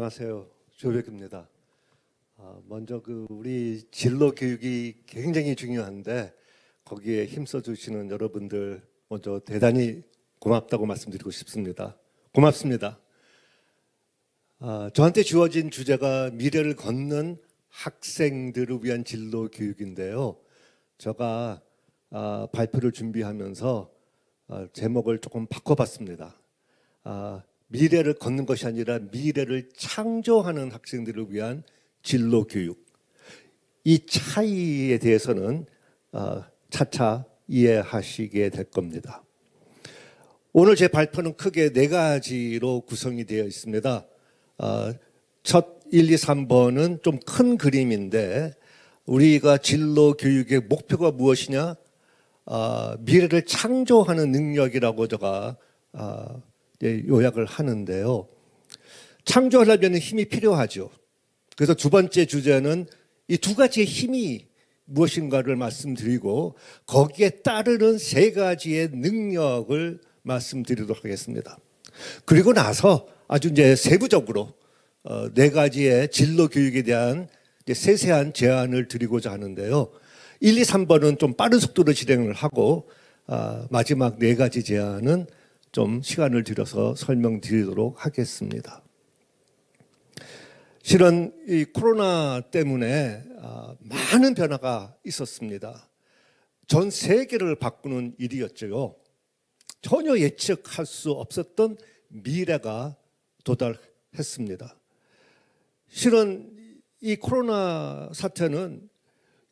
안녕하세요. 조백입니다. 먼저 우리 진로 교육이 굉장히 중요한데 거기에 힘써 주시는 여러분들 먼저 대단히 고맙다고 말씀드리고 싶습니다. 고맙습니다. 저한테 주어진 주제가 미래를 걷는 학생들을 위한 진로 교육인데요. 제가 발표를 준비하면서 제목을 조금 바꿔봤습니다. 미래를 걷는 것이 아니라 미래를 창조하는 학생들을 위한 진로 교육. 이 차이에 대해서는 차차 이해하시게 될 겁니다. 오늘 제 발표는 크게 4가지로 구성이 되어 있습니다. 첫 1, 2, 3번은 좀 큰 그림인데 우리가 진로 교육의 목표가 무엇이냐? 미래를 창조하는 능력이라고 제가 요약을 하는데요. 창조하려면 힘이 필요하죠. 그래서 2번째 주제는 이 2가지의 힘이 무엇인가를 말씀드리고 거기에 따르는 3가지의 능력을 말씀드리도록 하겠습니다. 그리고 나서 아주 이제 세부적으로 4가지의 진로 교육에 대한 세세한 제안을 드리고자 하는데요. 1, 2, 3번은 좀 빠른 속도로 진행을 하고 마지막 4가지 제안은 좀 시간을 들여서 설명드리도록 하겠습니다. 실은 이 코로나 때문에 많은 변화가 있었습니다. 전 세계를 바꾸는 일이었죠. 전혀 예측할 수 없었던 미래가 도달했습니다. 실은 이 코로나 사태는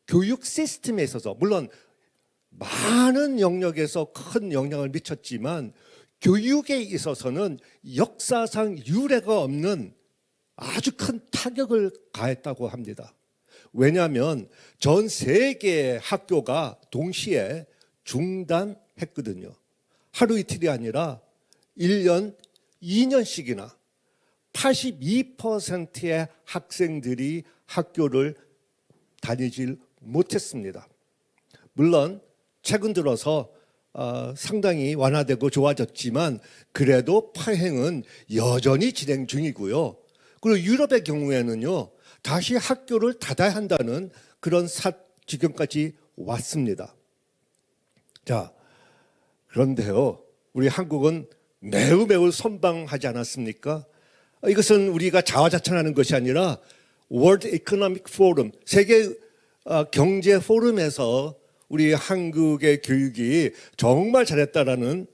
교육 시스템에 있어서 물론 많은 영역에서 큰 영향을 미쳤지만 교육에 있어서는 역사상 유례가 없는 아주 큰 타격을 가했다고 합니다. 왜냐하면 전 세계의 학교가 동시에 중단했거든요. 하루 이틀이 아니라 1년, 2년씩이나 82%의 학생들이 학교를 다니질 못했습니다. 물론 최근 들어서 상당히 완화되고 좋아졌지만 그래도 파행은 여전히 진행 중이고요. 그리고 유럽의 경우에는요, 다시 학교를 닫아야 한다는 그런 지경까지 왔습니다. 자, 그런데요, 우리 한국은 매우 선방하지 않았습니까? 이것은 우리가 자화자찬하는 것이 아니라 World Economic Forum, 세계 경제 포럼에서 우리 한국의 교육이 정말 잘했다라는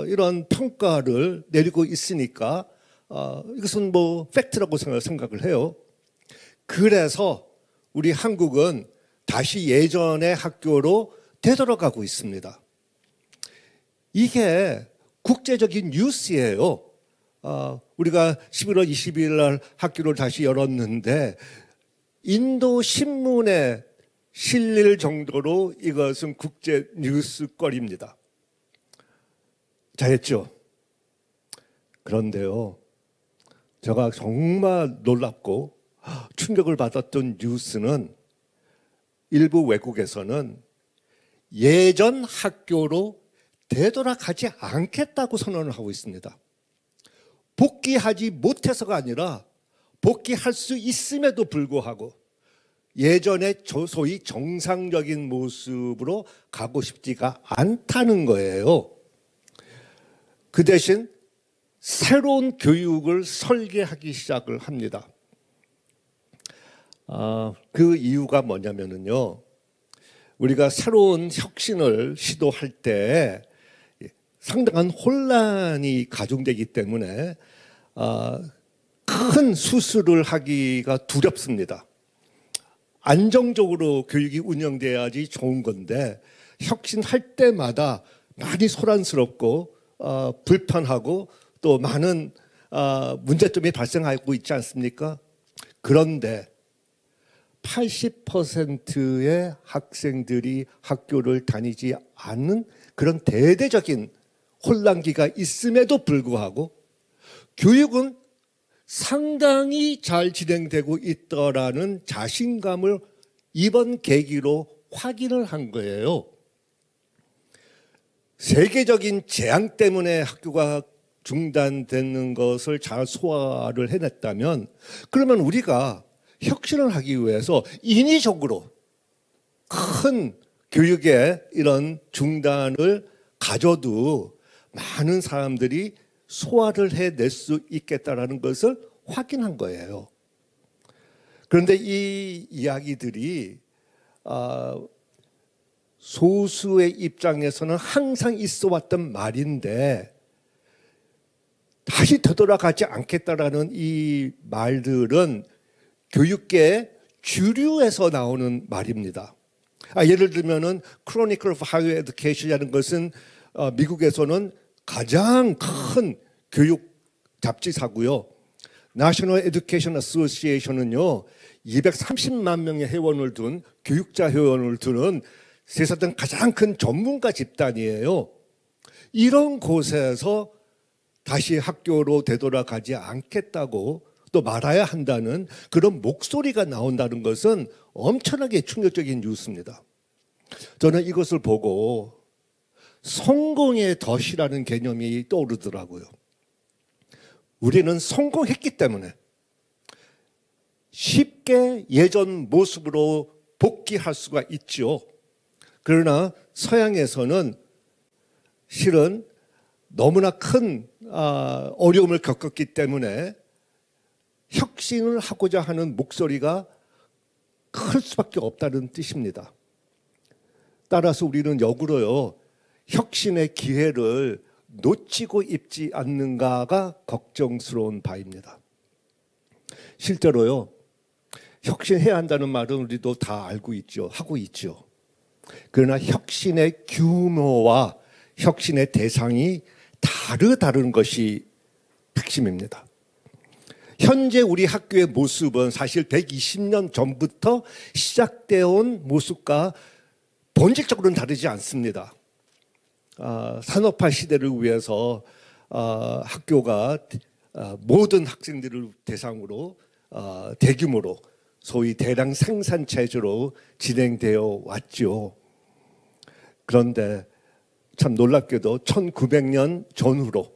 이런 평가를 내리고 있으니까 이것은 뭐 팩트라고 생각을 해요. 그래서 우리 한국은 다시 예전의 학교로 되돌아가고 있습니다. 이게 국제적인 뉴스예요. 우리가 11월 20일 날 학교를 다시 열었는데 인도 신문에 실릴 정도로 이것은 국제 뉴스거리입니다. 잘했죠? 그런데요, 제가 정말 놀랍고 충격을 받았던 뉴스는 일부 외국에서는 예전 학교로 되돌아가지 않겠다고 선언을 하고 있습니다. 복귀하지 못해서가 아니라 복귀할 수 있음에도 불구하고 예전의 소위 정상적인 모습으로 가고 싶지가 않다는 거예요. 그 대신 새로운 교육을 설계하기 시작을 합니다. 그 이유가 뭐냐면요, 우리가 새로운 혁신을 시도할 때 상당한 혼란이 가중되기 때문에 큰 수술을 하기가 두렵습니다. 안정적으로 교육이 운영돼야지 좋은 건데 혁신할 때마다 많이 소란스럽고 불편하고 또 많은 문제점이 발생하고 있지 않습니까? 그런데 80%의 학생들이 학교를 다니지 않는 그런 대대적인 혼란기가 있음에도 불구하고 교육은 상당히 잘 진행되고 있더라는 자신감을 이번 계기로 확인을 한 거예요. 세계적인 재앙 때문에 학교가 중단되는 것을 잘 소화를 해냈다면, 그러면 우리가 혁신을 하기 위해서 인위적으로 큰 교육의 이런 중단을 가져도 많은 사람들이 소화를 해낼 수 있겠다라는 것을 확인한 거예요. 그런데 이 이야기들이 소수의 입장에서는 항상 있어 왔던 말인데 다시 되돌아가지 않겠다라는 이 말들은 교육계의 주류에서 나오는 말입니다. 예를 들면은 Chronicle of Higher Education이라는 것은 미국에서는 가장 큰 교육 잡지사고요. National Education Association은요 230만 명의 회원을 둔 교육자 회원을 두는 세상 가장 큰 전문가 집단이에요. 이런 곳에서 다시 학교로 되돌아가지 않겠다고 또 말아야 한다는 그런 목소리가 나온다는 것은 엄청나게 충격적인 뉴스입니다. 저는 이것을 보고 성공의 덫이라는 개념이 떠오르더라고요. 우리는 성공했기 때문에 쉽게 예전 모습으로 복귀할 수가 있죠. 그러나 서양에서는 실은 너무나 큰 어려움을 겪었기 때문에 혁신을 하고자 하는 목소리가 클 수밖에 없다는 뜻입니다. 따라서 우리는 역으로요, 혁신의 기회를 놓치고 있지 않는가가 걱정스러운 바입니다. 실제로요, 혁신해야 한다는 말은 우리도 다 알고 있죠. 하고 있죠. 그러나 혁신의 규모와 혁신의 대상이 다른 것이 핵심입니다. 현재 우리 학교의 모습은 사실 120년 전부터 시작되어 온 모습과 본질적으로는 다르지 않습니다. 산업화 시대를 위해서 학교가 모든 학생들을 대상으로 대규모로 소위 대량 생산 체제로 진행되어 왔죠. 그런데 참 놀랍게도 1900년 전후로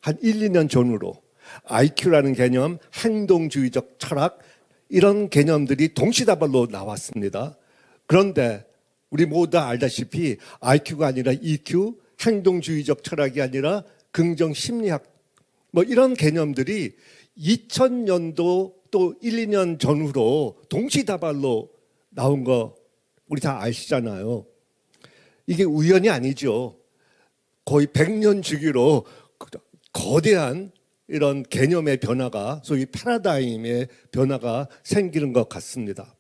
한 1, 2년 전후로 IQ라는 개념, 행동주의적 철학 이런 개념들이 동시다발로 나왔습니다. 그런데 우리 모두 다 알다시피 IQ가 아니라 EQ, 행동주의적 철학이 아니라 긍정심리학 뭐 이런 개념들이 2000년도 또 1, 2년 전후로 동시다발로 나온 거 우리 다 아시잖아요. 이게 우연이 아니죠. 거의 100년 주기로 거대한 이런 개념의 변화가 소위 패러다임의 변화가 생기는 것 같습니다.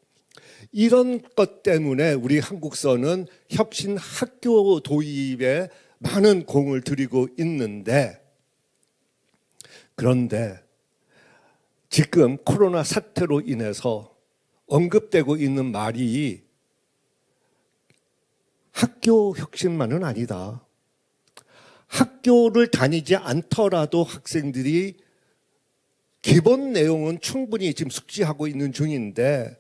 이런 것 때문에 우리 한국서는 혁신 학교 도입에 많은 공을 들이고 있는데, 그런데 지금 코로나 사태로 인해서 언급되고 있는 말이 학교 혁신만은 아니다. 학교를 다니지 않더라도 학생들이 기본 내용은 충분히 지금 숙지하고 있는 중인데,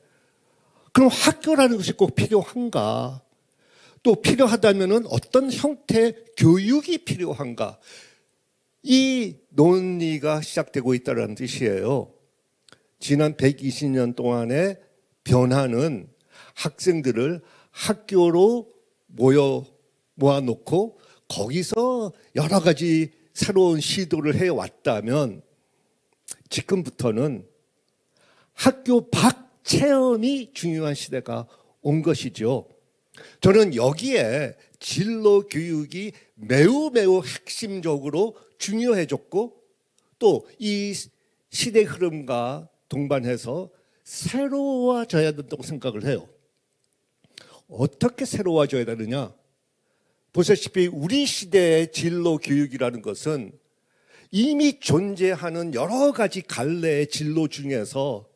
그럼 학교라는 것이 꼭 필요한가? 또 필요하다면 어떤 형태의 교육이 필요한가? 이 논의가 시작되고 있다는 뜻이에요. 지난 120년 동안의 변화는 학생들을 학교로 모아놓고 거기서 여러 가지 새로운 시도를 해왔다면 지금부터는 학교 밖 체험이 중요한 시대가 온 것이죠. 저는 여기에 진로 교육이 매우 핵심적으로 중요해졌고 또 이 시대 흐름과 동반해서 새로워져야 된다고 생각을 해요. 어떻게 새로워져야 되느냐? 보시다시피 우리 시대의 진로 교육이라는 것은 이미 존재하는 여러 가지 갈래의 진로 중에서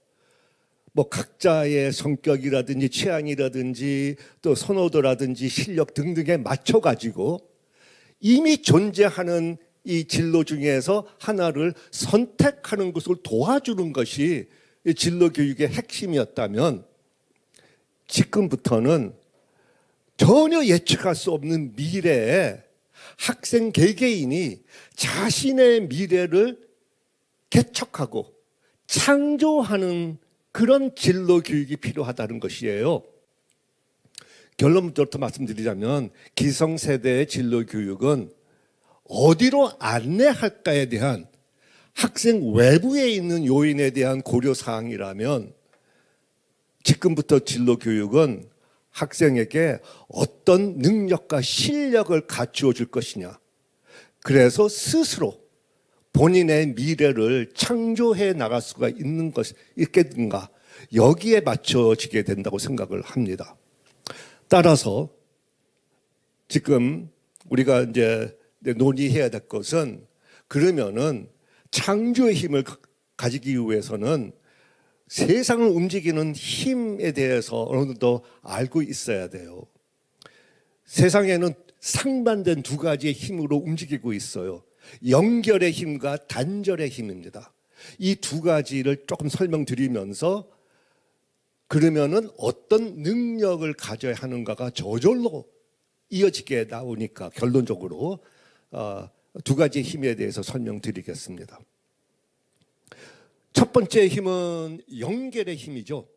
뭐 각자의 성격이라든지 취향이라든지 또 선호도라든지 실력 등등에 맞춰가지고 이미 존재하는 이 진로 중에서 하나를 선택하는 것을 도와주는 것이 진로 교육의 핵심이었다면, 지금부터는 전혀 예측할 수 없는 미래에 학생 개개인이 자신의 미래를 개척하고 창조하는 그런 진로 교육이 필요하다는 것이에요. 결론부터 말씀드리자면 기성세대의 진로 교육은 어디로 안내할까에 대한 학생 외부에 있는 요인에 대한 고려사항이라면 지금부터 진로 교육은 학생에게 어떤 능력과 실력을 갖추어 줄 것이냐. 그래서 스스로 본인의 미래를 창조해 나갈 수가 있겠는가. 여기에 맞춰지게 된다고 생각을 합니다. 따라서 지금 우리가 이제 논의해야 될 것은 그러면은 창조의 힘을 가지기 위해서는 세상을 움직이는 힘에 대해서 어느 정도 알고 있어야 돼요. 세상에는 상반된 두 가지의 힘으로 움직이고 있어요. 연결의 힘과 단절의 힘입니다. 이 두 가지를 조금 설명드리면서 그러면은 어떤 능력을 가져야 하는가가 저절로 이어지게 나오니까 결론적으로 두 가지 힘에 대해서 설명드리겠습니다. 첫 번째 힘은 연결의 힘이죠.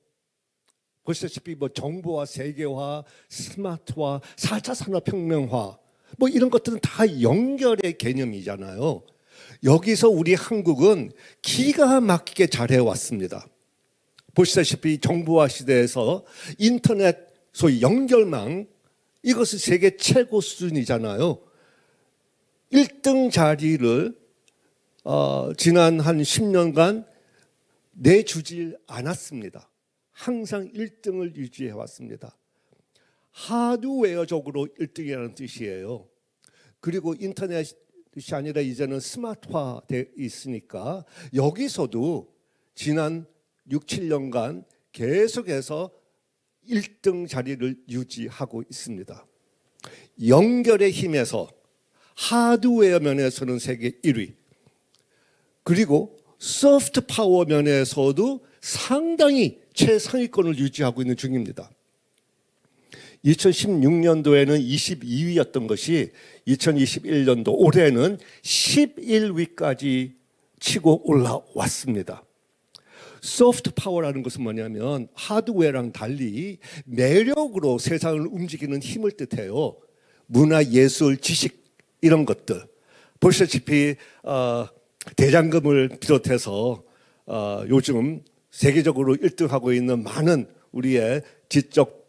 보시다시피 정보화, 세계화, 스마트화, 4차 산업혁명화 이런 것들은 다 연결의 개념이잖아요. 여기서 우리 한국은 기가 막히게 잘해왔습니다. 보시다시피 정보화 시대에서 인터넷 소위 연결망 이것은 세계 최고 수준이잖아요. 1등 자리를 지난 한 10년간 내주질 않았습니다. 항상 1등을 유지해 왔습니다. 하드웨어적으로 1등이라는 뜻이에요. 그리고 인터넷이 아니라 이제는 스마트화되어 있으니까 여기서도 지난 6, 7년간 계속해서 1등 자리를 유지하고 있습니다. 연결의 힘에서 하드웨어 면에서는 세계 1위, 그리고 소프트 파워 면에서도 상당히 최상위권을 유지하고 있는 중입니다. 2016년도에는 22위였던 것이 2021년도 올해는 11위까지 치고 올라왔습니다. 소프트 파워라는 것은 뭐냐면 하드웨어랑 달리 매력으로 세상을 움직이는 힘을 뜻해요. 문화, 예술, 지식 이런 것들. 보시다시피 대장금을 비롯해서 요즘 세계적으로 1등하고 있는 많은 우리의 지적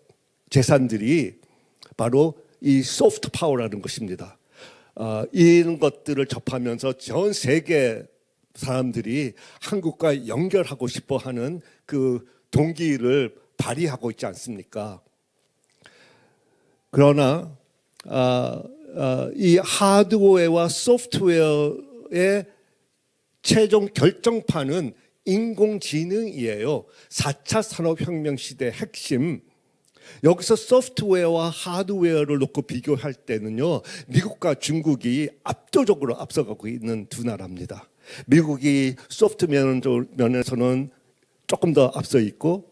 재산들이 바로 이 소프트 파워라는 것입니다. 이런 것들을 접하면서 전 세계 사람들이 한국과 연결하고 싶어하는 그 동기를 발휘하고 있지 않습니까? 그러나 이 하드웨어와 소프트웨어의 최종 결정판은 인공지능이에요. 4차 산업혁명 시대 핵심. 여기서 소프트웨어와 하드웨어를 놓고 비교할 때는요, 미국과 중국이 압도적으로 앞서가고 있는 두 나라입니다. 미국이 소프트 면에서는 조금 더 앞서 있고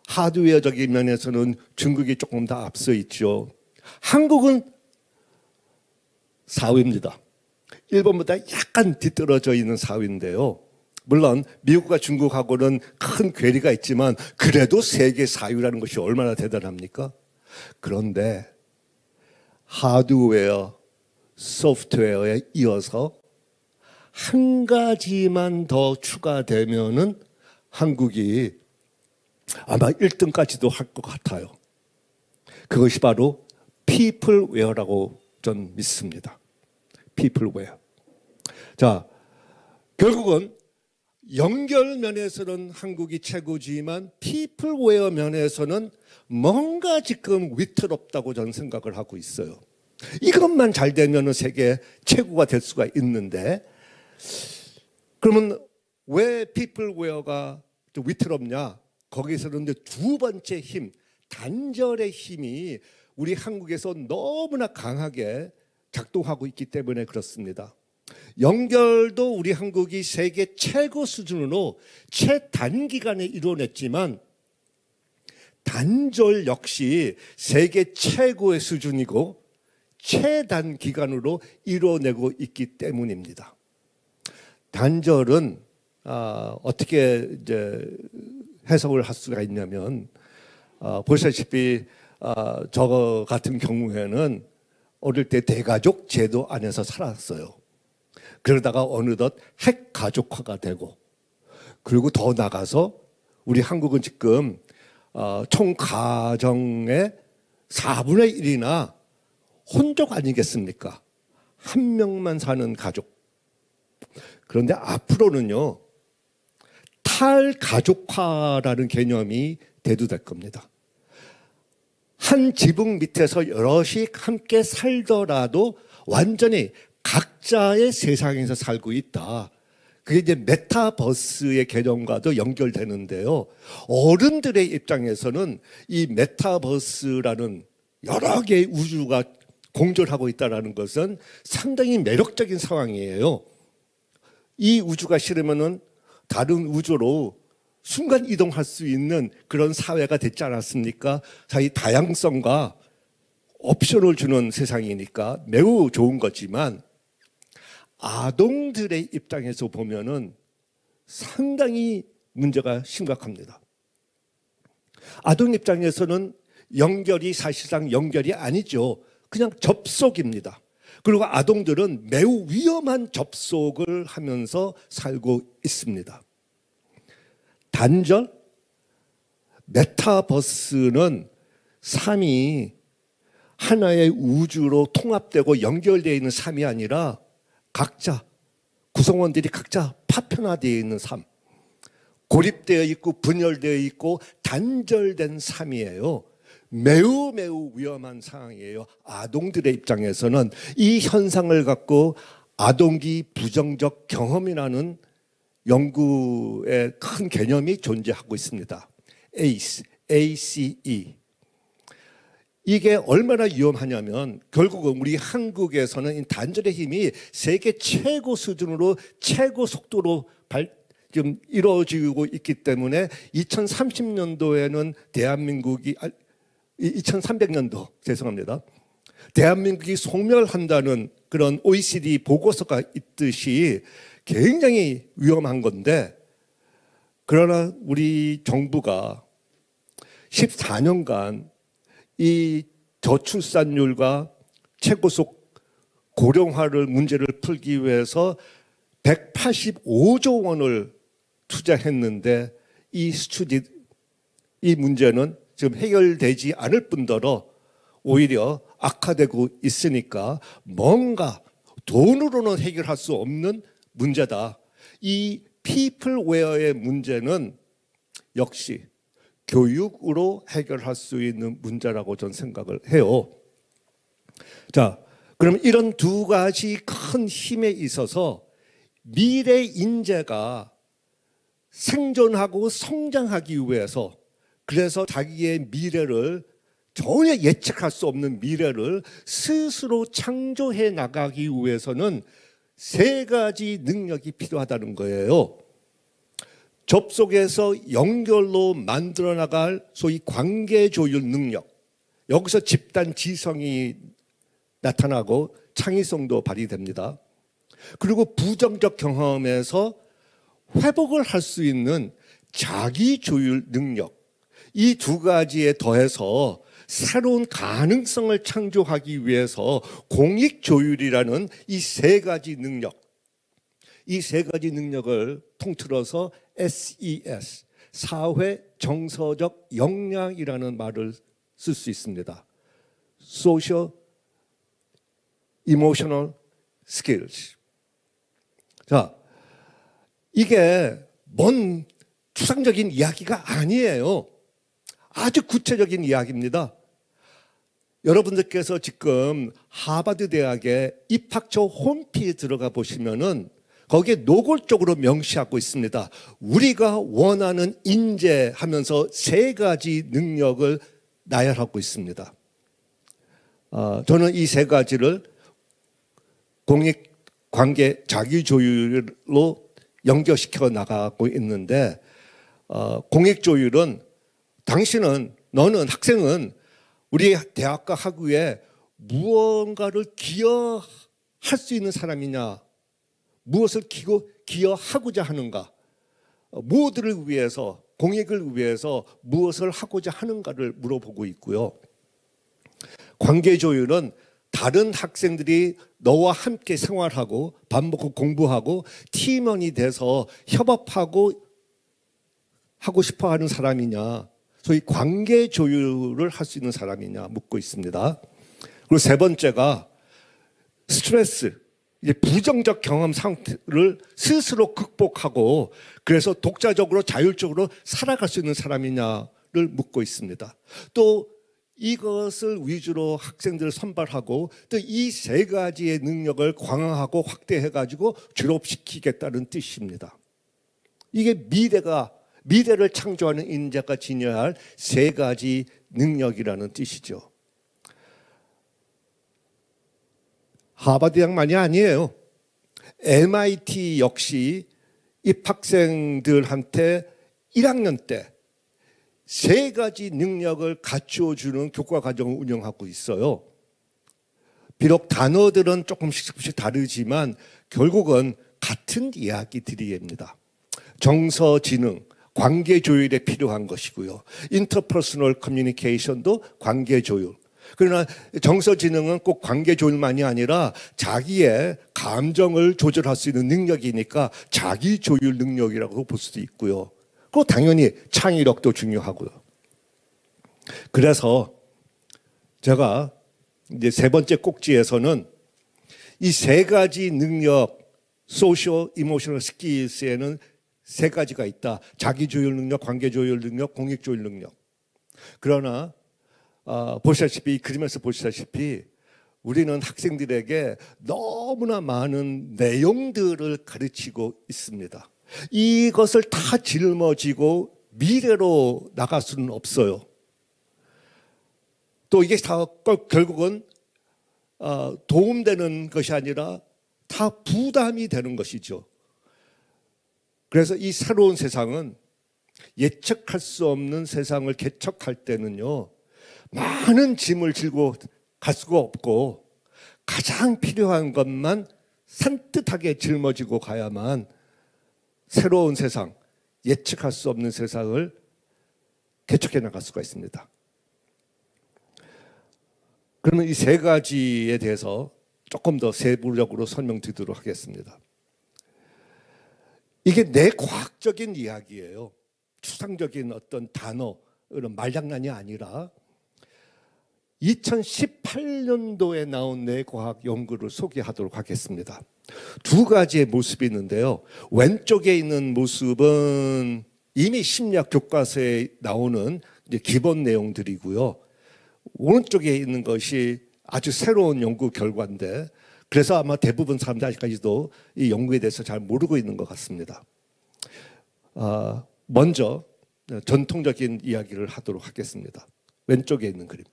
하드웨어적인 면에서는 중국이 조금 더 앞서 있죠. 한국은 4위입니다. 일본보다 약간 뒤떨어져 있는 4위인데요. 물론 미국과 중국하고는 큰 괴리가 있지만 그래도 세계 4위라는 것이 얼마나 대단합니까? 그런데 하드웨어, 소프트웨어에 이어서 한 가지만 더 추가되면은 한국이 아마 1등까지도 할 것 같아요. 그것이 바로 피플웨어라고 전 믿습니다. 피플웨어. 자, 결국은 연결 면에서는 한국이 최고지만 피플웨어 면에서는 뭔가 지금 위태롭다고 저는 생각을 하고 있어요. 이것만 잘 되면 세계 최고가 될 수가 있는데, 그러면 왜 피플웨어가 좀 위태롭냐? 거기서는 이제 두 번째 힘, 단절의 힘이 우리 한국에서 너무나 강하게 작동하고 있기 때문에 그렇습니다. 연결도 우리 한국이 세계 최고 수준으로 최단기간에 이뤄냈지만 단절 역시 세계 최고의 수준이고 최단 기간으로 이뤄내고 있기 때문입니다. 단절은 어떻게 이제 해석을 할 수가 있냐면 보시다시피 저 같은 경우에는 어릴 때 대가족 제도 안에서 살았어요. 그러다가 어느덧 핵가족화가 되고, 그리고 더 나가서 우리 한국은 지금 총 가정의 4분의 1이나 혼족 아니겠습니까? 한 명만 사는 가족. 그런데 앞으로는요, 탈가족화라는 개념이 대두될 겁니다. 한 지붕 밑에서 여럿이 함께 살더라도 완전히 각자의 세상에서 살고 있다. 그게 이제 메타버스의 개념과도 연결되는데요. 어른들의 입장에서는 이 메타버스라는 여러 개의 우주가 공존하고 있다는 것은 상당히 매력적인 상황이에요. 이 우주가 싫으면은 다른 우주로 순간 이동할 수 있는 그런 사회가 됐지 않았습니까? 이 다양성과 옵션을 주는 세상이니까 매우 좋은 거지만, 아동들의 입장에서 보면은 상당히 문제가 심각합니다. 아동 입장에서는 연결이 사실상 연결이 아니죠. 그냥 접속입니다. 그리고 아동들은 매우 위험한 접속을 하면서 살고 있습니다. 단절, 메타버스는 삶이 하나의 우주로 통합되고 연결되어 있는 삶이 아니라 각자, 구성원들이 각자 파편화되어 있는 삶, 고립되어 있고 분열되어 있고 단절된 삶이에요. 매우 위험한 상황이에요. 아동들의 입장에서는 이 현상을 갖고 아동기 부정적 경험이라는 연구의 큰 개념이 존재하고 있습니다. ACE, ACE. 이게 얼마나 위험하냐면 결국은 우리 한국에서는 이 단절의 힘이 세계 최고 수준으로 최고 속도로 지금 이루어지고 있기 때문에 2030년도에는 대한민국이 2300년도 죄송합니다. 대한민국이 소멸한다는 그런 OECD 보고서가 있듯이 굉장히 위험한 건데, 그러나 우리 정부가 14년간 이 저출산율과 최고속 고령화를 문제를 풀기 위해서 185조 원을 투자했는데 이 문제는 지금 해결되지 않을 뿐더러 오히려 악화되고 있으니까 뭔가 돈으로는 해결할 수 없는 문제다. 이 피플웨어의 문제는 역시 교육으로 해결할 수 있는 문제라고 저는 생각을 해요. 자, 그럼 이런 두 가지 큰 힘에 있어서 미래 인재가 생존하고 성장하기 위해서, 그래서 자기의 미래를 전혀 예측할 수 없는 미래를 스스로 창조해 나가기 위해서는 세 가지 능력이 필요하다는 거예요. 접속에서 연결로 만들어 나갈 소위 관계 조율 능력, 여기서 집단 지성이 나타나고 창의성도 발휘됩니다. 그리고 부정적 경험에서 회복을 할 수 있는 자기 조율 능력, 이 두 가지에 더해서 새로운 가능성을 창조하기 위해서 공익 조율이라는 이 세 가지 능력, 이 세 가지 능력을 통틀어서 SES, 사회 정서적 역량이라는 말을 쓸 수 있습니다. Social, Emotional Skills. 자, 이게 뭔 추상적인 이야기가 아니에요. 아주 구체적인 이야기입니다. 여러분들께서 지금 하버드 대학의 입학처 홈페이지에 들어가 보시면은 거기에 노골적으로 명시하고 있습니다. 우리가 원하는 인재 하면서 세 가지 능력을 나열하고 있습니다. 저는 이 세 가지를 공익관계 자기조율로 연결시켜 나가고 있는데, 공익조율은 너는 학생은 우리 대학과 학교에 무언가를 기여할 수 있는 사람이냐, 무엇을 기여하고자 하는가, 무엇들을 위해서, 공익을 위해서 무엇을 하고자 하는가를 물어보고 있고요. 관계조율은 다른 학생들이 너와 함께 생활하고 밥 먹고 공부하고 팀원이 돼서 협업하고 하고 싶어하는 사람이냐, 소위 관계조율을 할 수 있는 사람이냐 묻고 있습니다. 그리고 세 번째가 스트레스, 이제 부정적 경험 상태를 스스로 극복하고 그래서 독자적으로 자율적으로 살아갈 수 있는 사람이냐를 묻고 있습니다. 또 이것을 위주로 학생들을 선발하고 또 이 세 가지의 능력을 강화하고 확대해가지고 졸업시키겠다는 뜻입니다. 이게 미래를 창조하는 인재가 지녀야 할 세 가지 능력이라는 뜻이죠. 하버드 대학만이 아니에요. MIT 역시 입학생들한테 1학년 때 세 가지 능력을 갖추어주는 교과 과정을 운영하고 있어요. 비록 단어들은 조금씩 다르지만 결국은 같은 이야기들입니다. 정서 지능, 관계 조율에 필요한 것이고요. 인터퍼스널 커뮤니케이션도 관계 조율. 그러나 정서 지능은 꼭 관계 조율만이 아니라 자기의 감정을 조절할 수 있는 능력이니까 자기 조율 능력이라고 볼 수도 있고요. 그리고 당연히 창의력도 중요하고요. 그래서 제가 이제 세 번째 꼭지에서는 이 세 가지 능력, 소셜, 이모셔널 스킬스에는 세 가지가 있다. 자기 조율 능력, 관계 조율 능력, 공익 조율 능력. 그러나 보시다시피, 이 그림에서 보시다시피 우리는 학생들에게 너무나 많은 내용들을 가르치고 있습니다. 이것을 다 짊어지고 미래로 나갈 수는 없어요. 또 이게 다 결국은 도움되는 것이 아니라 다 부담이 되는 것이죠. 그래서 이 새로운 세상은 예측할 수 없는 세상을 개척할 때는요, 많은 짐을 지고 갈 수가 없고 가장 필요한 것만 산뜻하게 짊어지고 가야만 새로운 세상, 예측할 수 없는 세상을 개척해 나갈 수가 있습니다. 그러면 이 세 가지에 대해서 조금 더 세부적으로 설명드리도록 하겠습니다. 이게 내 과학적인 이야기예요. 추상적인 어떤 단어, 이런 말장난이 아니라 2018년도에 나온 뇌과학 연구를 소개하도록 하겠습니다. 두 가지의 모습이 있는데요. 왼쪽에 있는 모습은 이미 심리학 교과서에 나오는 이제 기본 내용들이고요. 오른쪽에 있는 것이 아주 새로운 연구 결과인데, 그래서 아마 대부분 사람들 아직까지도 이 연구에 대해서 잘 모르고 있는 것 같습니다. 먼저 전통적인 이야기를 하도록 하겠습니다. 왼쪽에 있는 그림.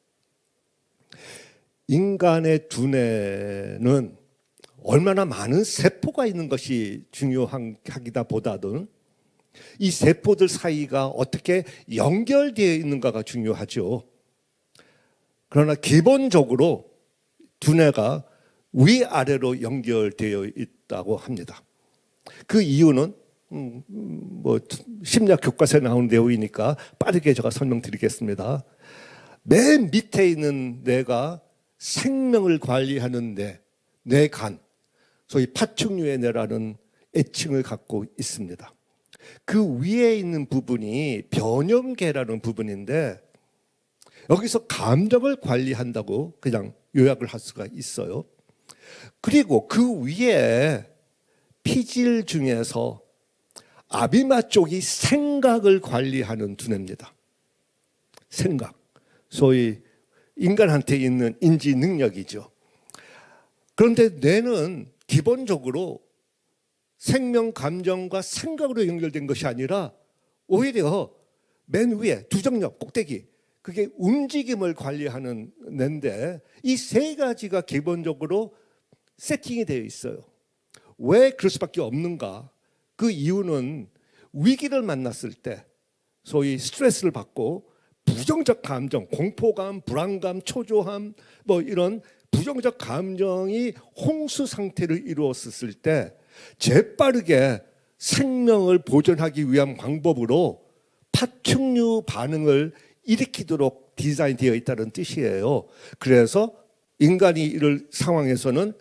인간의 두뇌는 얼마나 많은 세포가 있는 것이 중요하기다 보다는 이 세포들 사이가 어떻게 연결되어 있는가가 중요하죠. 그러나 기본적으로 두뇌가 위아래로 연결되어 있다고 합니다. 그 이유는 심리학 교과서에 나오는 내용이니까 빠르게 제가 설명드리겠습니다. 맨 밑에 있는 뇌가 생명을 관리하는 뇌간, 소위 파충류의 뇌라는 애칭을 갖고 있습니다. 그 위에 있는 부분이 변형계라는 부분인데, 여기서 감정을 관리한다고 그냥 요약을 할 수가 있어요. 그리고 그 위에 피질 중에서 아비마 쪽이 생각을 관리하는 두뇌입니다. 생각, 소위 인간한테 있는 인지 능력이죠. 그런데 뇌는 기본적으로 생명, 감정과 생각으로 연결된 것이 아니라 오히려 맨 위에 두정력, 꼭대기, 그게 움직임을 관리하는 뇌인데, 이 세 가지가 기본적으로 세팅이 되어 있어요. 왜 그럴 수밖에 없는가? 그 이유는 위기를 만났을 때 소위 스트레스를 받고 부정적 감정, 공포감, 불안감, 초조함, 이런 부정적 감정이 홍수 상태를 이루었을 때 재빠르게 생명을 보존하기 위한 방법으로 파충류 반응을 일으키도록 디자인되어 있다는 뜻이에요. 그래서 인간이 이럴 상황에서는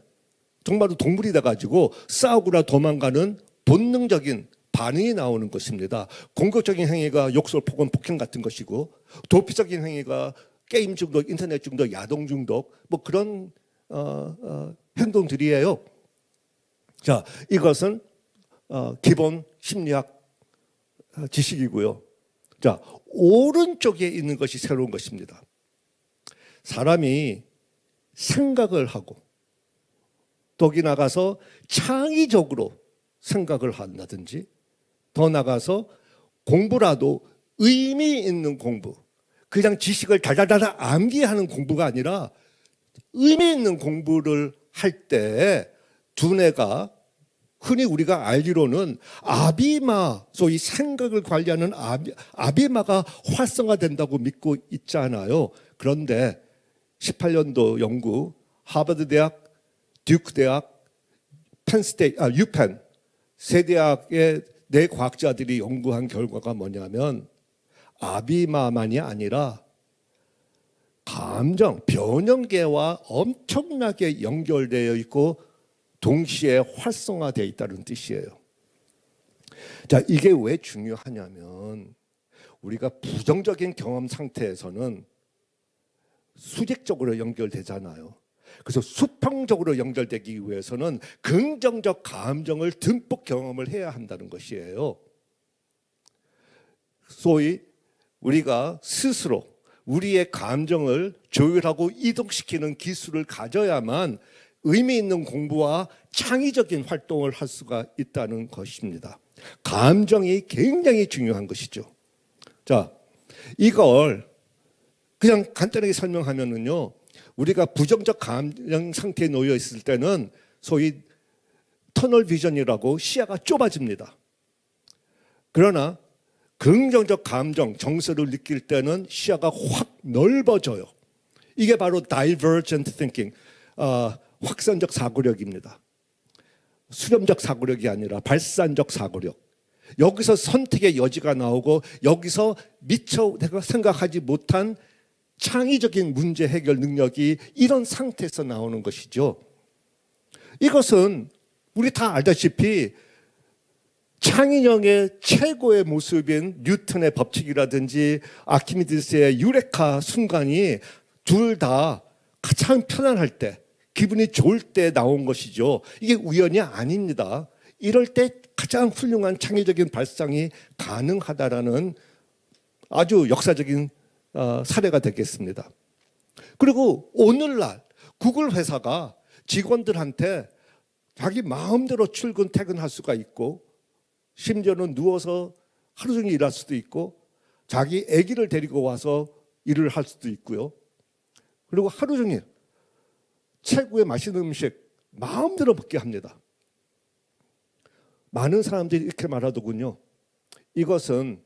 정말로 동물이 돼가지고 싸우거나 도망가는 본능적인 반응이 나오는 것입니다. 공격적인 행위가 욕설, 폭언, 폭행 같은 것이고, 도피적인 행위가 게임 중독, 인터넷 중독, 야동 중독, 뭐 그런 행동들이에요. 자, 이것은 기본 심리학 지식이고요. 자, 오른쪽에 있는 것이 새로운 것입니다. 사람이 생각을 하고 거기 나가서 창의적으로 생각을 한다든지, 더 나가서 공부라도 의미 있는 공부, 그냥 지식을 달달달 암기하는 공부가 아니라 의미 있는 공부를 할 때 두뇌가 흔히 우리가 알기로는 아비마, 소위 생각을 관리하는 아비마가 활성화된다고 믿고 있잖아요. 그런데 18년도 연구, 하버드 대학, 듀크 대학, 유펜 세 대학의 네 과학자들이 연구한 결과가 뭐냐면 아비마만이 아니라 감정, 변형계와 엄청나게 연결되어 있고 동시에 활성화되어 있다는 뜻이에요. 자, 이게 왜 중요하냐면 우리가 부정적인 경험 상태에서는 수직적으로 연결되잖아요. 그래서 수평적으로 연결되기 위해서는 긍정적 감정을 듬뿍 경험을 해야 한다는 것이에요. 소위 우리가 스스로 우리의 감정을 조율하고 이동시키는 기술을 가져야만 의미 있는 공부와 창의적인 활동을 할 수가 있다는 것입니다. 감정이 굉장히 중요한 것이죠. 자, 이걸 그냥 간단하게 설명하면은요, 우리가 부정적 감정 상태에 놓여 있을 때는 소위 터널 비전이라고 시야가 좁아집니다. 그러나 긍정적 감정, 정서를 느낄 때는 시야가 확 넓어져요. 이게 바로 divergent thinking, 확산적 사고력입니다. 수렴적 사고력이 아니라 발산적 사고력. 여기서 선택의 여지가 나오고 여기서 미처 내가 생각하지 못한 창의적인 문제 해결 능력이 이런 상태에서 나오는 것이죠. 이것은 우리 다 알다시피 창의력의 최고의 모습인 뉴턴의 법칙이라든지 아키미디스의 유레카 순간이 둘 다 가장 편안할 때, 기분이 좋을 때 나온 것이죠. 이게 우연이 아닙니다. 이럴 때 가장 훌륭한 창의적인 발상이 가능하다라는 아주 역사적인 사례가 되겠습니다. 그리고 오늘날 구글 회사가 직원들한테 자기 마음대로 출근 퇴근할 수가 있고, 심지어는 누워서 하루 종일 일할 수도 있고, 자기 아기를 데리고 와서 일을 할 수도 있고요. 그리고 하루 종일 최고의 맛있는 음식 마음대로 먹게 합니다. 많은 사람들이 이렇게 말하더군요. 이것은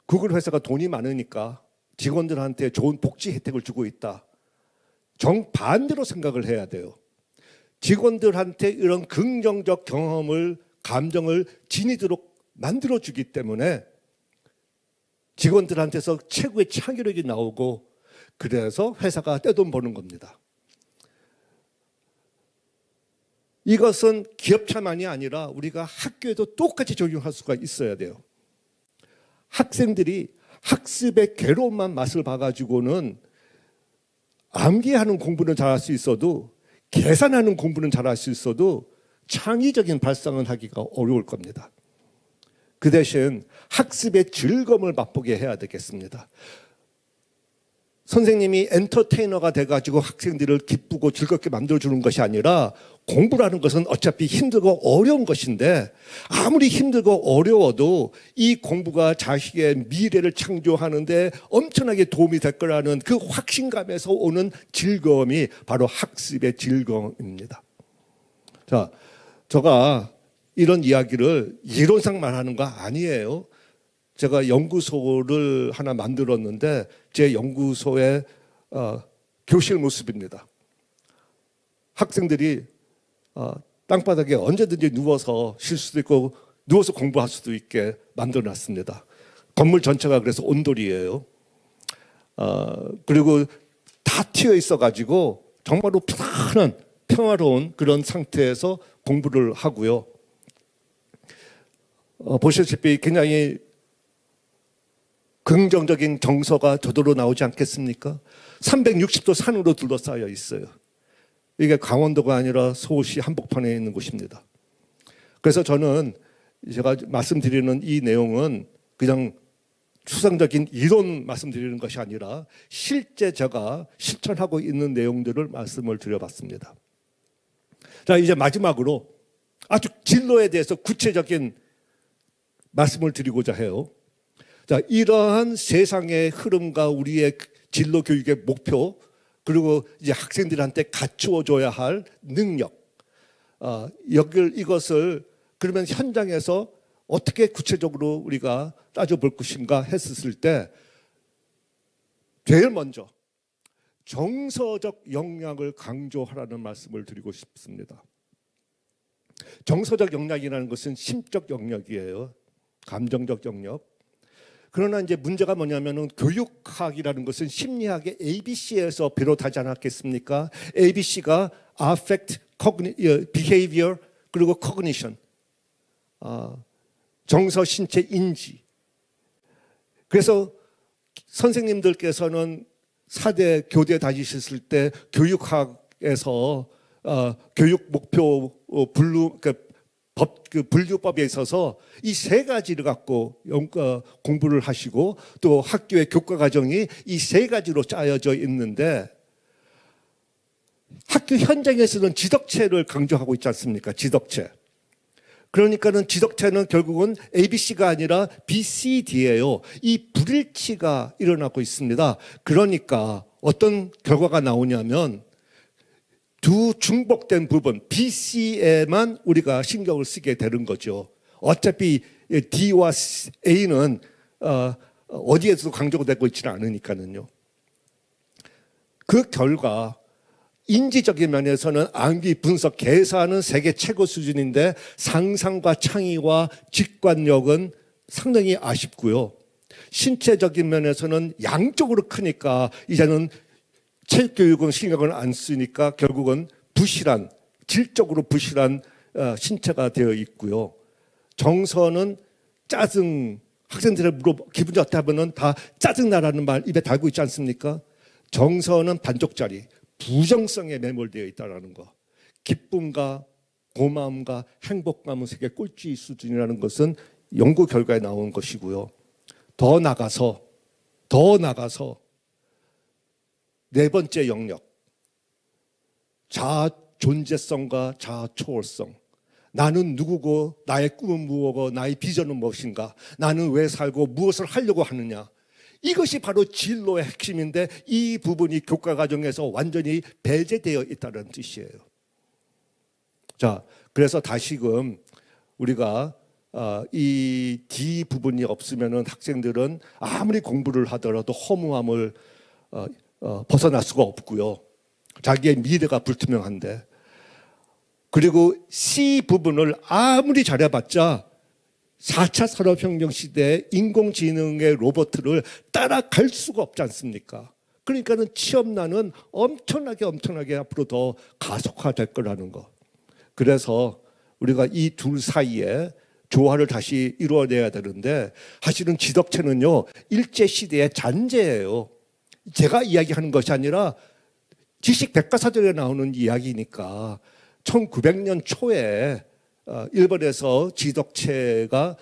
구글 회사가 돈이 많으니까 직원들한테 좋은 복지 혜택을 주고 있다. 정반대로 생각을 해야 돼요. 직원들한테 이런 긍정적 경험을, 감정을 지니도록 만들어주기 때문에 직원들한테서 최고의 창의력이 나오고, 그래서 회사가 떼돈 버는 겁니다. 이것은 기업차만이 아니라 우리가 학교에도 똑같이 적용할 수가 있어야 돼요. 학생들이 학습의 괴로움만 맛을 봐가지고는 암기하는 공부는 잘할 수 있어도, 계산하는 공부는 잘할 수 있어도 창의적인 발상을 하기가 어려울 겁니다. 그 대신 학습의 즐거움을 맛보게 해야 되겠습니다. 선생님이 엔터테이너가 돼가지고 학생들을 기쁘고 즐겁게 만들어주는 것이 아니라, 공부라는 것은 어차피 힘들고 어려운 것인데 아무리 힘들고 어려워도 이 공부가 자식의 미래를 창조하는데 엄청나게 도움이 될 거라는 그 확신감에서 오는 즐거움이 바로 학습의 즐거움입니다. 자, 제가 이런 이야기를 이론상 말하는 거 아니에요. 제가 연구소를 하나 만들었는데 제 연구소의 교실 모습입니다. 학생들이 땅바닥에 언제든지 누워서 쉴 수도 있고 누워서 공부할 수도 있게 만들어 놨습니다. 건물 전체가 그래서 온돌이에요. 그리고 다 튀어 있어가지고 정말로 편안한 평화로운 그런 상태에서 공부를 하고요. 보시다시피 굉장히 긍정적인 정서가 저절로 나오지 않겠습니까? 360도 산으로 둘러싸여 있어요. 이게 강원도가 아니라 서울시 한복판에 있는 곳입니다. 그래서 저는 제가 말씀드리는 이 내용은 그냥 추상적인 이론 말씀드리는 것이 아니라 실제 제가 실천하고 있는 내용들을 말씀을 드려봤습니다. 자, 이제 마지막으로 아주 진로에 대해서 구체적인 말씀을 드리고자 해요. 자, 이러한 세상의 흐름과 우리의 진로 교육의 목표, 그리고 이제 학생들한테 갖추어줘야 할 능력, 이것을 그러면 현장에서 어떻게 구체적으로 우리가 따져볼 것인가 했었을 때 제일 먼저 정서적 역량을 강조하라는 말씀을 드리고 싶습니다. 정서적 역량이라는 것은 심적 역량이에요. 감정적 역량. 그러나 이제 문제가 뭐냐면은 교육학이라는 것은 심리학의 ABC에서 비롯하지 않았겠습니까? ABC가 affect, behavior, 그리고 cognition. 정서, 신체, 인지. 그래서 선생님들께서는 4대 교대 다니셨을 때 교육학에서 교육 목표 분류법에 있어서 이 세 가지를 갖고 공부를 하시고 또 학교의 교과 과정이 이 세 가지로 짜여져 있는데 학교 현장에서는 지덕체를 강조하고 있지 않습니까? 지덕체. 그러니까는 지덕체는 결국은 ABC가 아니라 BCD예요. 이 불일치가 일어나고 있습니다. 그러니까 어떤 결과가 나오냐면 두 중복된 부분 BC에만 우리가 신경을 쓰게 되는 거죠. 어차피 D와 A는 어디에서도 강조되고 있지는 않으니까는요. 그 결과 인지적인 면에서는 암기, 분석, 계산은 세계 최고 수준인데 상상과 창의와 직관력은 상당히 아쉽고요. 신체적인 면에서는 양쪽으로 크니까 이제는 체육교육은 신경을 안 쓰니까 결국은 부실한, 질적으로 부실한 신체가 되어 있고요. 정서는 짜증, 학생들의 기분이 어때 하면은 다 짜증나라는 말 입에 달고 있지 않습니까? 정서는 반쪽짜리, 부정성에 매몰되어 있다는 거. 기쁨과 고마움과 행복감은 세계 꼴찌 수준이라는 것은 연구 결과에 나온 것이고요. 더 나가서 네 번째 영역, 자아 존재성과 자아 초월성. 나는 누구고 나의 꿈은 무엇이고 나의 비전은 무엇인가, 나는 왜 살고 무엇을 하려고 하느냐. 이것이 바로 진로의 핵심인데 이 부분이 교과 과정에서 완전히 배제되어 있다는 뜻이에요. 자, 그래서 다시금 우리가 이 D 부분이 없으면은 학생들은 아무리 공부를 하더라도 허무함을 벗어날 수가 없고요. 자기의 미래가 불투명한데. 그리고 C 부분을 아무리 잘해봤자 4차 산업혁명 시대에 인공지능의 로봇을 따라갈 수가 없지 않습니까? 그러니까는 취업난은 엄청나게 앞으로 더 가속화될 거라는 거. 그래서 우리가 이 둘 사이에 조화를 다시 이루어내야 되는데 사실은 지덕체는요 일제시대의 잔재예요. 제가 이야기하는 것이 아니라 지식 백과사전에 나오는 이야기니까 1900년 초에 일본에서 지덕체가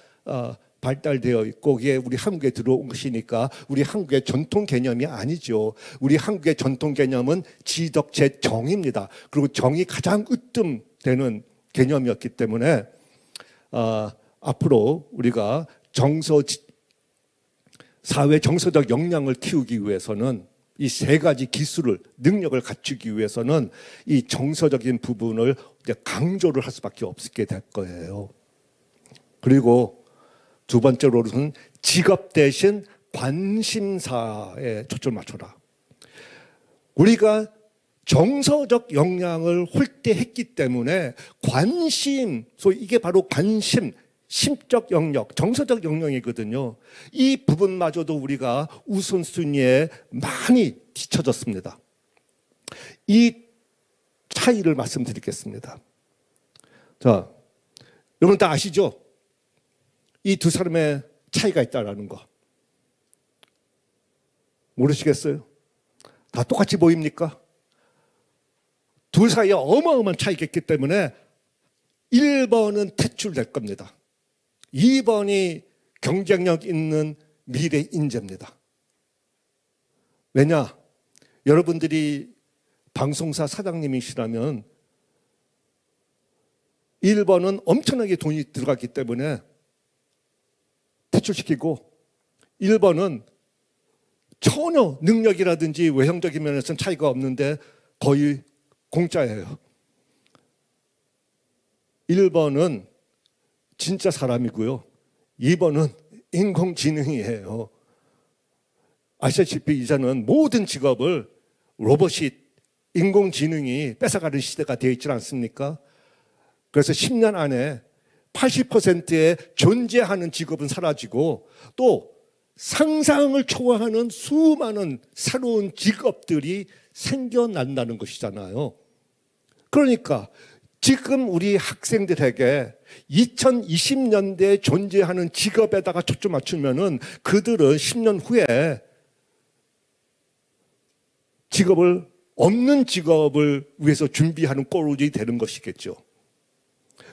발달되어 있고 그게 우리 한국에 들어온 것이니까 우리 한국의 전통 개념이 아니죠. 우리 한국의 전통 개념은 지덕체 정입니다. 그리고 정이 가장 으뜸되는 개념이었기 때문에 앞으로 우리가 사회 정서적 역량을 키우기 위해서는 이 세 가지 기술을, 능력을 갖추기 위해서는 이 정서적인 부분을 이제 강조를 할 수밖에 없게 될 거예요. 그리고 두 번째로는 직업 대신 관심사에 초점을 맞춰라. 우리가 정서적 역량을 홀대했기 때문에 관심, 소위 이게 바로 관심, 심적 영역, 정서적 영역이거든요. 이 부분마저도 우리가 우선순위에 많이 뒤처졌습니다. 이 차이를 말씀드리겠습니다. 자, 여러분 다 아시죠? 이 두 사람의 차이가 있다는 거. 모르시겠어요? 다 똑같이 보입니까? 둘 사이에 어마어마한 차이가 있기 때문에 1번은 퇴출될 겁니다. 2번이 경쟁력 있는 미래 인재입니다. 왜냐? 여러분들이 방송사 사장님이시라면 1번은 엄청나게 돈이 들어갔기 때문에 퇴출시키고 1번은 전혀 능력이라든지 외형적인 면에서는 차이가 없는데 거의 공짜예요. 1번은 진짜 사람이고요. 2번은 인공지능이에요. 아시다시피 이제는 모든 직업을 로봇이, 인공지능이 뺏어가는 시대가 되어 있지 않습니까? 그래서 10년 안에 80%의 존재하는 직업은 사라지고 또 상상을 초월하는 수많은 새로운 직업들이 생겨난다는 것이잖아요. 그러니까 지금 우리 학생들에게 2020년대에 존재하는 직업에다가 초점 맞추면은 그들은 10년 후에 없는 직업을 위해서 준비하는 꼴이 되는 것이겠죠.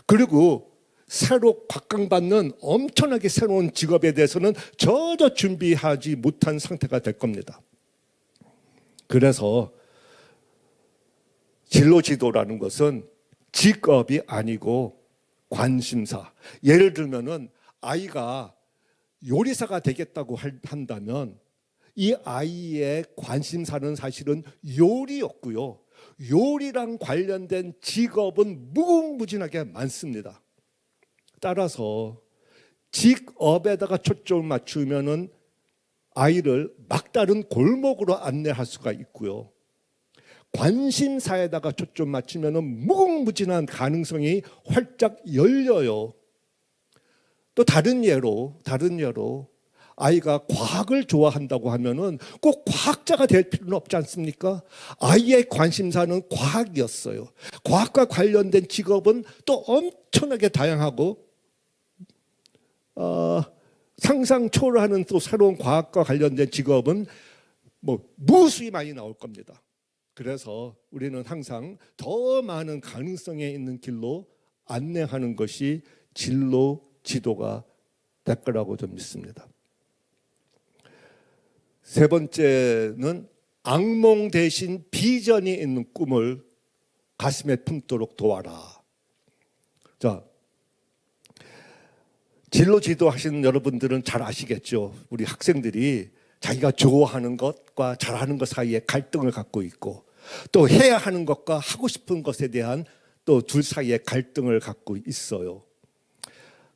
그리고 새로 각광받는 엄청나게 새로운 직업에 대해서는 전혀 준비하지 못한 상태가 될 겁니다. 그래서 진로지도라는 것은 직업이 아니고 관심사. 예를 들면은 아이가 요리사가 되겠다고 한다면 이 아이의 관심사는 사실은 요리였고요. 요리랑 관련된 직업은 무궁무진하게 많습니다. 따라서 직업에다가 초점을 맞추면은 아이를 막다른 골목으로 안내할 수가 있고요. 관심사에다가 초점 맞추면은 무궁무진한 가능성이 활짝 열려요. 또 다른 예로 아이가 과학을 좋아한다고 하면은 꼭 과학자가 될 필요는 없지 않습니까? 아이의 관심사는 과학이었어요. 과학과 관련된 직업은 또 엄청나게 다양하고 상상 초월하는 또 새로운 과학과 관련된 직업은 무수히 많이 나올 겁니다. 그래서 우리는 항상 더 많은 가능성에 있는 길로 안내하는 것이 진로 지도가 될 거라고 좀 믿습니다. 세 번째는 악몽 대신 비전이 있는 꿈을 가슴에 품도록 도와라. 자, 진로 지도하시는 여러분들은 잘 아시겠죠. 우리 학생들이 자기가 좋아하는 것과 잘하는 것 사이에 갈등을 갖고 있고 또 해야 하는 것과 하고 싶은 것에 대한 또 둘 사이에 갈등을 갖고 있어요.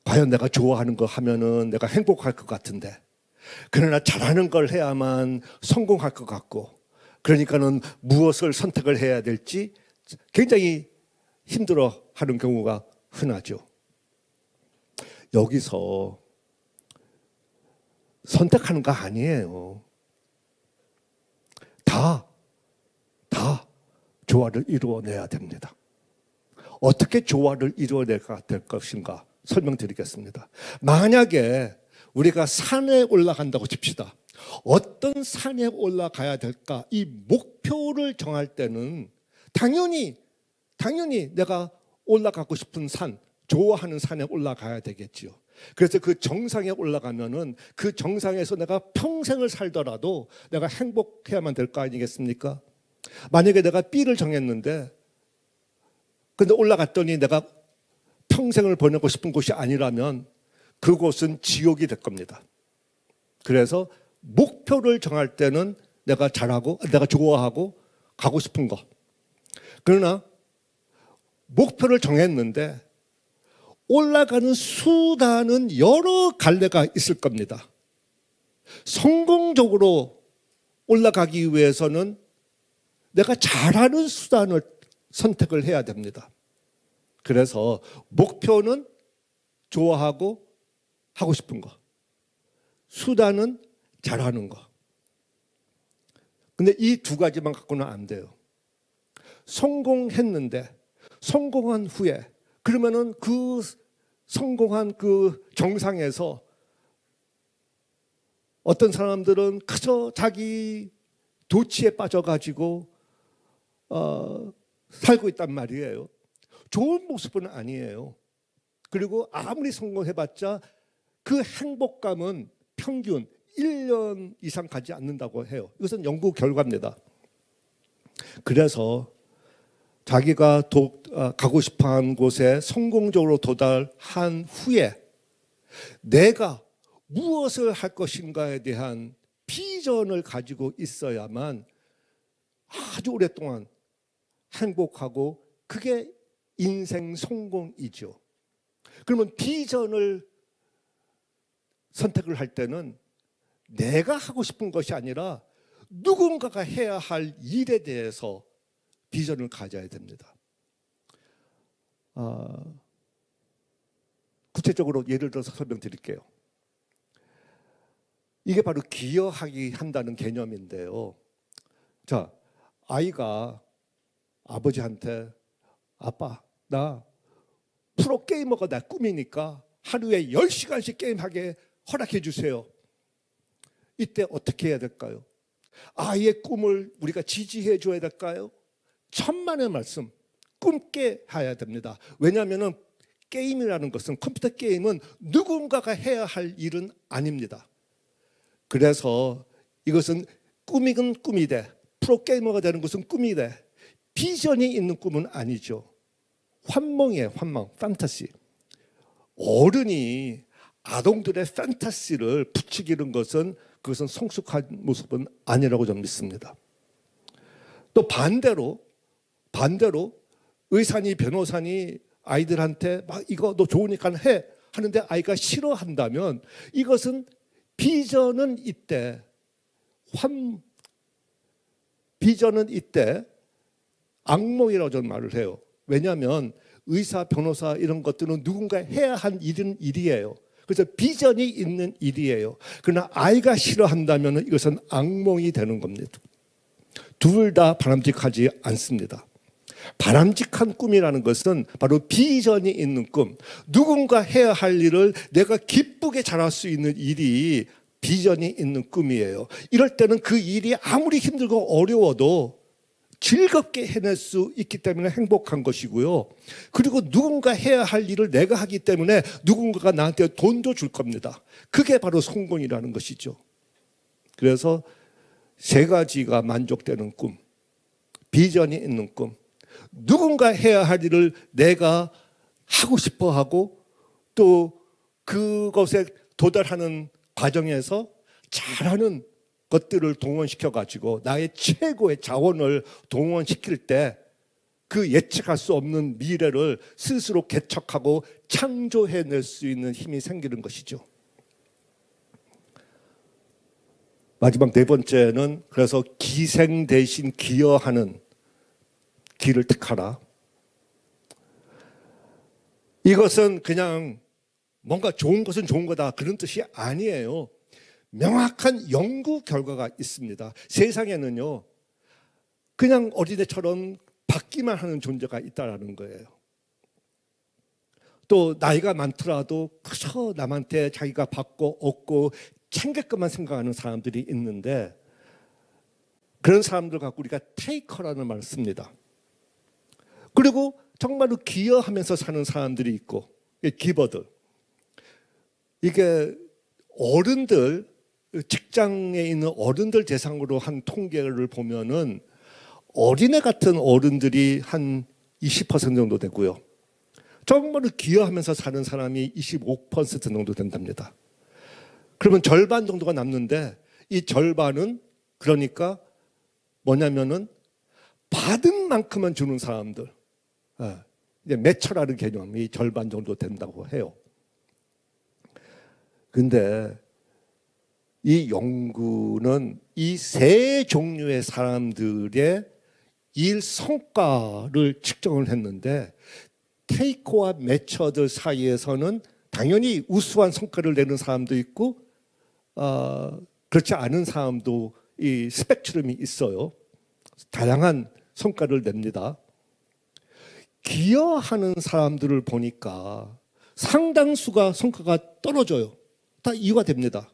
과연 내가 좋아하는 거 하면은 내가 행복할 것 같은데 그러나 잘하는 걸 해야만 성공할 것 같고 그러니까는 무엇을 선택을 해야 될지 굉장히 힘들어하는 경우가 흔하죠. 여기서 선택하는 거 아니에요. 다 조화를 이루어내야 됩니다. 어떻게 조화를 이루어내야 될 것인가 설명드리겠습니다. 만약에 우리가 산에 올라간다고 칩시다. 어떤 산에 올라가야 될까? 이 목표를 정할 때는 당연히 내가 올라가고 싶은 산, 좋아하는 산에 올라가야 되겠지요. 그래서 그 정상에 올라가면은 그 정상에서 내가 평생을 살더라도 내가 행복해야만 될 거 아니겠습니까? 만약에 내가 B를 정했는데 근데 올라갔더니 내가 평생을 보내고 싶은 곳이 아니라면 그곳은 지옥이 될 겁니다. 그래서 목표를 정할 때는 내가 잘하고 내가 좋아하고 가고 싶은 거. 그러나 목표를 정했는데 올라가는 수단은 여러 갈래가 있을 겁니다. 성공적으로 올라가기 위해서는 내가 잘하는 수단을 선택을 해야 됩니다. 그래서 목표는 좋아하고 하고 싶은 거, 수단은 잘하는 거. 근데 이 두 가지만 갖고는 안 돼요. 성공했는데, 성공한 후에, 그러면은 그 성공한 그 정상에서 어떤 사람들은 그저 자기 도취에 빠져가지고 살고 있단 말이에요. 좋은 모습은 아니에요. 그리고 아무리 성공해봤자 그 행복감은 평균 1년 이상 가지 않는다고 해요. 이것은 연구 결과입니다. 그래서 자기가 가고 싶어하는 곳에 성공적으로 도달한 후에 내가 무엇을 할 것인가에 대한 비전을 가지고 있어야만 아주 오랫동안 행복하고 그게 인생 성공이죠. 그러면 비전을 선택을 할 때는 내가 하고 싶은 것이 아니라 누군가가 해야 할 일에 대해서 비전을 가져야 됩니다. 구체적으로 예를 들어서 설명드릴게요. 이게 바로 기여하기 한다는 개념인데요. 자, 아이가 아버지한테 아빠, 나 프로게이머가 내 꿈이니까 하루에 10시간씩 게임하게 허락해 주세요. 이때 어떻게 해야 될까요? 아이의 꿈을 우리가 지지해 줘야 될까요? 천만의 말씀, 꿈깨 해야 됩니다. 왜냐하면 게임이라는 것은, 컴퓨터 게임은 누군가가 해야 할 일은 아닙니다. 그래서 이것은 꿈이건 꿈이되, 프로게이머가 되는 것은 꿈이되, 비전이 있는 꿈은 아니죠. 환몽이에요. 환몽, 판타시. 어른이 아동들의 판타시를 부추기는 것은 그것은 성숙한 모습은 아니라고 저는 믿습니다. 또 반대로 의사니 변호사니 아이들한테 막 이거 너 좋으니까 해 하는데 아이가 싫어한다면 이것은 비전은 이때 악몽이라고 저는 말을 해요. 왜냐하면 의사, 변호사 이런 것들은 누군가 해야 한 일이에요. 그래서 비전이 있는 일이에요. 그러나 아이가 싫어한다면 이것은 악몽이 되는 겁니다. 둘 다 바람직하지 않습니다. 바람직한 꿈이라는 것은 바로 비전이 있는 꿈, 누군가 해야 할 일을 내가 기쁘게 잘할 수 있는 일이 비전이 있는 꿈이에요. 이럴 때는 그 일이 아무리 힘들고 어려워도 즐겁게 해낼 수 있기 때문에 행복한 것이고요. 그리고 누군가 해야 할 일을 내가 하기 때문에 누군가가 나한테 돈도 줄 겁니다. 그게 바로 성공이라는 것이죠. 그래서 세 가지가 만족되는 꿈, 비전이 있는 꿈, 누군가 해야 할 일을 내가 하고 싶어 하고 또 그것에 도달하는 과정에서 잘하는 것들을 동원시켜가지고 나의 최고의 자원을 동원시킬 때 그 예측할 수 없는 미래를 스스로 개척하고 창조해낼 수 있는 힘이 생기는 것이죠. 마지막 네 번째는 그래서 기생 대신 기여하는 길을 택하라. 이것은 그냥 뭔가 좋은 것은 좋은 거다 그런 뜻이 아니에요. 명확한 연구 결과가 있습니다. 세상에는요, 그냥 어린애처럼 받기만 하는 존재가 있다는 거예요. 또 나이가 많더라도 그저 남한테 자기가 받고 얻고 챙길 것만 생각하는 사람들이 있는데 그런 사람들 갖고 우리가 테이커라는 말을 씁니다. 그리고 정말로 기여하면서 사는 사람들이 있고 기버들. 이게 어른들, 직장에 있는 어른들 대상으로 한 통계를 보면은 어린애 같은 어른들이 한 20% 정도 되고요. 정말로 기여하면서 사는 사람이 25% 정도 된답니다. 그러면 절반 정도가 남는데 이 절반은 그러니까 뭐냐면은 받은 만큼만 주는 사람들. 이제 매처라는 개념이 절반 정도 된다고 해요. 근데 이 연구는 이 세 종류의 사람들의 일 성과를 측정을 했는데 테이커와 매처들 사이에서는 당연히 우수한 성과를 내는 사람도 있고 그렇지 않은 사람도 이 스펙트럼이 있어요. 다양한 성과를 냅니다. 기여하는 사람들을 보니까 상당수가 성과가 떨어져요. 다 이유가 됩니다.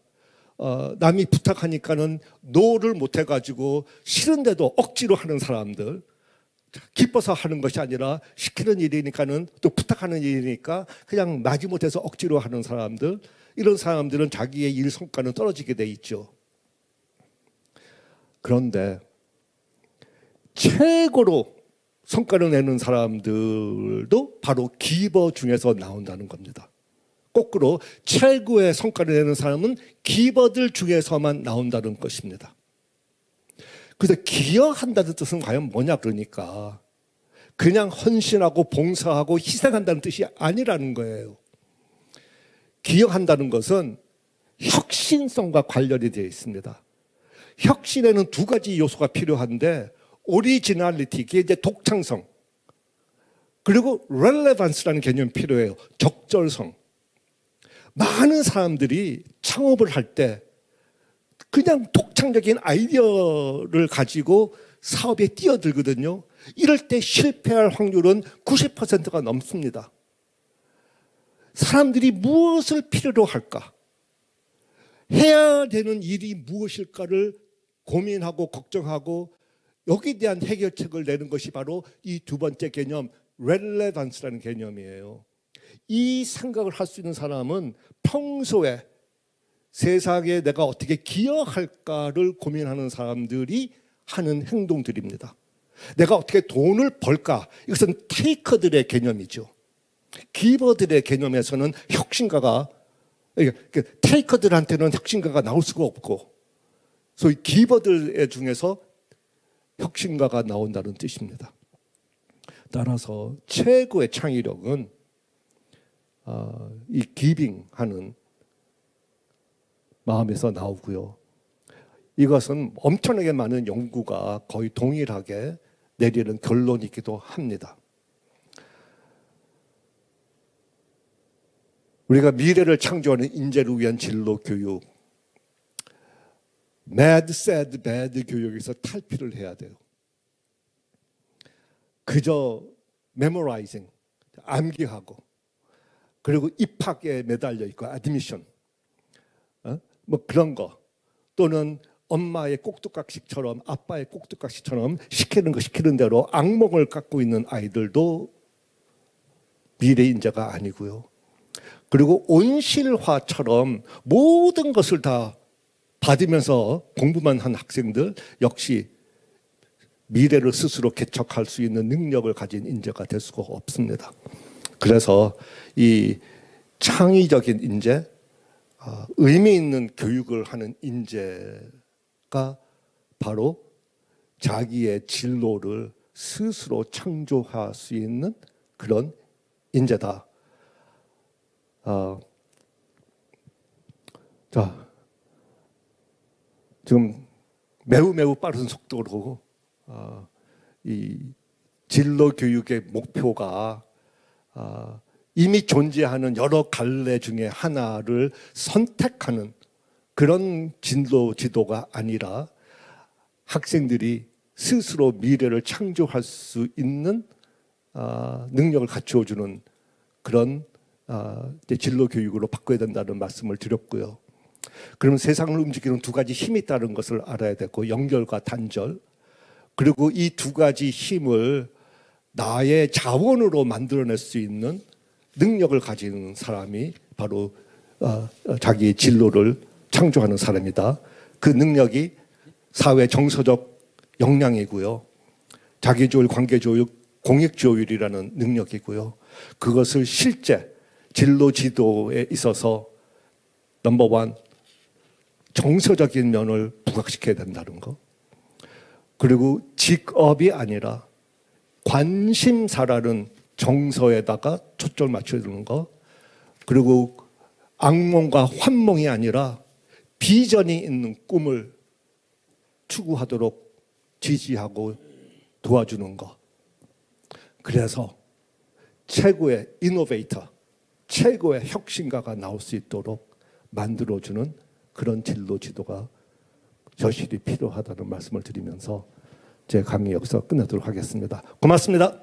남이 부탁하니까는 노를 못 해가지고 싫은데도 억지로 하는 사람들, 기뻐서 하는 것이 아니라 시키는 일이니까는 또 부탁하는 일이니까 그냥 마지못해서 억지로 하는 사람들, 이런 사람들은 자기의 일 성과는 떨어지게 돼 있죠. 그런데 최고로 성과를 내는 사람들도 바로 기버 중에서 나온다는 겁니다. 거꾸로 최고의 성과를 내는 사람은 기버들 중에서만 나온다는 것입니다. 그래서 기여한다는 뜻은 과연 뭐냐 그러니까 그냥 헌신하고 봉사하고 희생한다는 뜻이 아니라는 거예요. 기여한다는 것은 혁신성과 관련이 되어 있습니다. 혁신에는 두 가지 요소가 필요한데 오리지널리티, 그게 이제 독창성, 그리고 렐레반스라는 개념이 필요해요. 적절성. 많은 사람들이 창업을 할 때 그냥 독창적인 아이디어를 가지고 사업에 뛰어들거든요. 이럴 때 실패할 확률은 90%가 넘습니다. 사람들이 무엇을 필요로 할까? 해야 되는 일이 무엇일까를 고민하고 걱정하고 여기에 대한 해결책을 내는 것이 바로 이 두 번째 개념, 렐레반스라는 개념이에요. 이 생각을 할 수 있는 사람은 평소에 세상에 내가 어떻게 기여할까를 고민하는 사람들이 하는 행동들입니다. 내가 어떻게 돈을 벌까? 이것은 테이커들의 개념이죠. 기버들의 개념에서는 혁신가가, 테이커들한테는 혁신가가 나올 수가 없고 소위 기버들 중에서 혁신가가 나온다는 뜻입니다. 따라서 최고의 창의력은 이 기빙하는 마음에서 나오고요. 이것은 엄청나게 많은 연구가 거의 동일하게 내리는 결론이기도 합니다. 우리가 미래를 창조하는 인재를 위한 진로 교육, mad, sad, bad 교육에서 탈피를 해야 돼요. 그저 memorizing, 암기하고, 그리고 입학에 매달려 있고, admission, 뭐 그런 거, 또는 엄마의 꼭두각시처럼, 아빠의 꼭두각시처럼 시키는 거 시키는 대로 악몽을 갖고 있는 아이들도 미래 인재가 아니고요. 그리고 온실화처럼 모든 것을 다 받으면서 공부만 한 학생들 역시 미래를 스스로 개척할 수 있는 능력을 가진 인재가 될 수가 없습니다. 그래서 이 창의적인 인재, 의미 있는 교육을 하는 인재가 바로 자기의 진로를 스스로 창조할 수 있는 그런 인재다. 자, 지금 매우 빠른 속도로 이 진로 교육의 목표가 이미 존재하는 여러 갈래 중에 하나를 선택하는 그런 진로 지도가 아니라 학생들이 스스로 미래를 창조할 수 있는 능력을 갖추어주는 그런 진로 교육으로 바꿔야 된다는 말씀을 드렸고요. 그러면 세상을 움직이는 두 가지 힘이 있다는 것을 알아야 되고, 연결과 단절, 그리고 이 두 가지 힘을 나의 자원으로 만들어낼 수 있는 능력을 가진 사람이 바로 자기의 진로를 창조하는 사람이다. 그 능력이 사회 정서적 역량이고요. 자기조율, 관계조율, 공익조율이라는 능력이고요. 그것을 실제 진로 지도에 있어서 넘버원 정서적인 면을 부각시켜야 된다는 거. 그리고 직업이 아니라 관심사라는 정서에다가 초점을 맞춰야 되는 거. 그리고 악몽과 환몽이 아니라 비전이 있는 꿈을 추구하도록 지지하고 도와주는 거. 그래서 최고의 이노베이터, 최고의 혁신가가 나올 수 있도록 만들어주는 그런 진로 지도가 저실히 필요하다는 말씀을 드리면서 제 강의 여기서 끝내도록 하겠습니다. 고맙습니다.